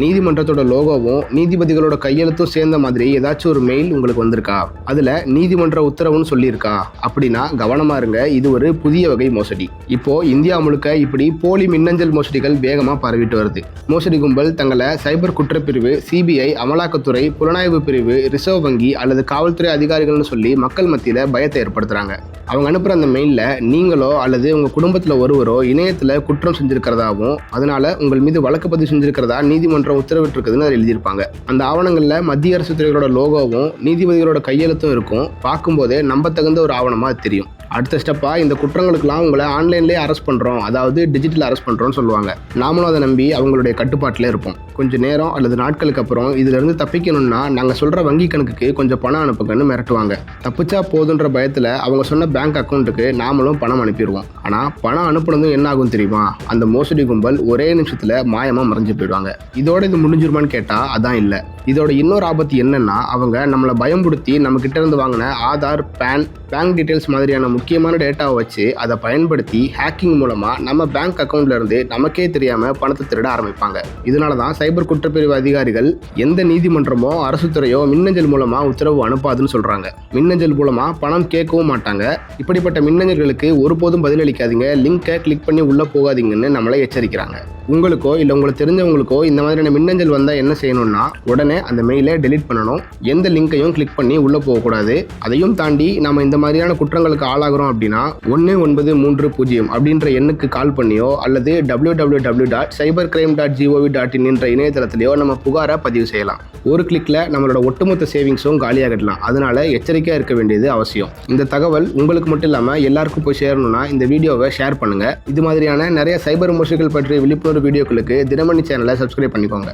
நீதிமன்றத்தோட லோகோவும் நீதிபதிகளோட கையெழுத்தும் சேர்ந்த மாதிரி ஏதாச்சும் ஒரு மெயில் உங்களுக்கு வந்திருக்கா? அதுல நீதிமன்ற உத்தரவுன்னு சொல்லியிருக்கா? அப்படின்னா கவனமா இருங்க, இது ஒரு புதிய வகை மோசடி. இப்போ இந்தியா முழுக்க இப்படி போலி மின்னஞ்சல் மோசடிகள் வேகமா பரவிட்டு வருது. மோசடி கும்பல் தங்களை சைபர் குற்றப்பிரிவு, சிபிஐ, அமலாக்கத்துறை, புலனாய்வு பிரிவு, ரிசர்வ் வங்கி அல்லது காவல்துறை அதிகாரிகள்னு சொல்லி மக்கள் மத்தியில பயத்தை ஏற்படுத்துறாங்க. அவங்க அனுப்புற அந்த மெயில்ல நீங்களோ அல்லது உங்க குடும்பத்துல ஒருவரோ இணையத்துல குற்றம் செஞ்சிருக்கிறதாவும் அதனால உங்கள் மீது வழக்கு பதிவு செஞ்சிருக்கிறதா நீதிமன்றம் உத்தரவிட்டிருக்குதுன்னு அதில் எழுதியிருப்பாங்க. அந்த ஆவணங்கள்ல மத்திய அரசு துறைகளோட லோகோவும் நீதிபதிகளோட கையெழுத்தும் இருக்கும். பார்க்கும்போதே நம்பத்தகுந்த ஒரு ஆவணமா தெரியும். அடுத்த ஸ்டெப்பா இந்த குற்றங்களுக்கெல்லாம் உங்களை ஆன்லைன்லேயே அரெஸ்ட் பண்ணுறோம், அதாவது டிஜிட்டல் அரெஸ்ட் பண்ணுறோம்னு சொல்லுவாங்க. நாமளும் அதை நம்பி அவங்களுடைய கட்டுப்பாட்டில் இருப்போம். கொஞ்சம் நேரம் அல்லது நாட்களுக்கு அப்புறம் இதிலிருந்து தப்பிக்கணும்னா நாங்கள் சொல்கிற வங்கி கணக்குக்கு கொஞ்சம் பணம் அனுப்புங்கன்னு மிரட்டுவாங்க. தப்பிச்சா போதுன்ற பயத்தில் அவங்க சொன்ன பேங்க் அக்கௌண்ட்டுக்கு நாமளும் பணம் அனுப்பிடுவோம். ஆனால் பணம் அனுப்புனதும் என்ன ஆகும் தெரியுமா? அந்த மோசடி கும்பல் ஒரே நிமிஷத்தில் மாயமாக மறைஞ்சு போயிடுவாங்க. இதோட இது முடிஞ்சிருமான்னு கேட்டால் அதான் இல்லை. இதோட இன்னொரு ஆபத்து என்னன்னா, அவங்க நம்மளை பயம்படுத்தி நம்ம கிட்ட இருந்து வாங்கின ஆதார், பேங்க் டீட்டெயில்ஸ் மாதிரியான முக்கியமான டேட்டாவை வச்சு அதை பயன்படுத்தி ஹேக்கிங் மூலமா நம்ம பேங்க் அக்கௌண்ட்ல இருந்து நமக்கே தெரியாம பணத்தை திருட ஆரம்பிப்பாங்க. இதனாலதான் சைபர் குற்றப்பிரிவு அதிகாரிகள் எந்த நீதிமன்றமோ அரசு துறையோ மின்னஞ்சல் மூலமா உத்தரவு அனுப்பாதுன்னு சொல்றாங்க. மின்னஞ்சல் மூலமா பணம் கேட்கவும் மாட்டாங்க. இப்படிப்பட்ட மின்னஞ்சல்களுக்கு ஒருபோதும் பதிலளிக்காதீங்க, லிங்கை கிளிக் பண்ணி உள்ள போகாதீங்கன்னு நம்மளை எச்சரிக்கிறாங்க. உங்களுக்கோ இல்லை உங்களுக்கு தெரிஞ்சவங்களுக்கோ இந்த மாதிரியான மின்னஞ்சல் வந்தால் என்ன செய்யணும்னா, உடனே அந்த மெயிலை டெலீட் பண்ணணும். எந்த லிங்கையும் கிளிக் பண்ணி உள்ளே போகக்கூடாது. அதையும் தாண்டி நம்ம இந்த மாதிரியான குற்றங்களுக்கு ஆளாகிறோம் அப்படின்னா 1930 அப்படின்ற எண்ணுக்கு கால் பண்ணியோ அல்லது www.cybercrime.gov.in என்ற இணையதளத்திலையோ நம்ம புகாரை பதிவு செய்யலாம். ஒரு கிளிக்கில் நம்மளோட ஒட்டுமொத்த சேவிங்ஸும் காலியாகிடலாம். அதனால எச்சரிக்கையாக இருக்க வேண்டியது அவசியம். இந்த தகவல் உங்களுக்கு மட்டும் இல்லாமல் எல்லாருக்கும் போய் சேரணும்னா இந்த வீடியோவை ஷேர் பண்ணுங்கள். இது மாதிரியான நிறைய சைபர் மோசடிகள் பற்றிய விழிப்புணர்வு வீடியோக்களுக்கு தினமணி சேனலை சப்ஸ்கிரைப் பண்ணிக்கோங்க.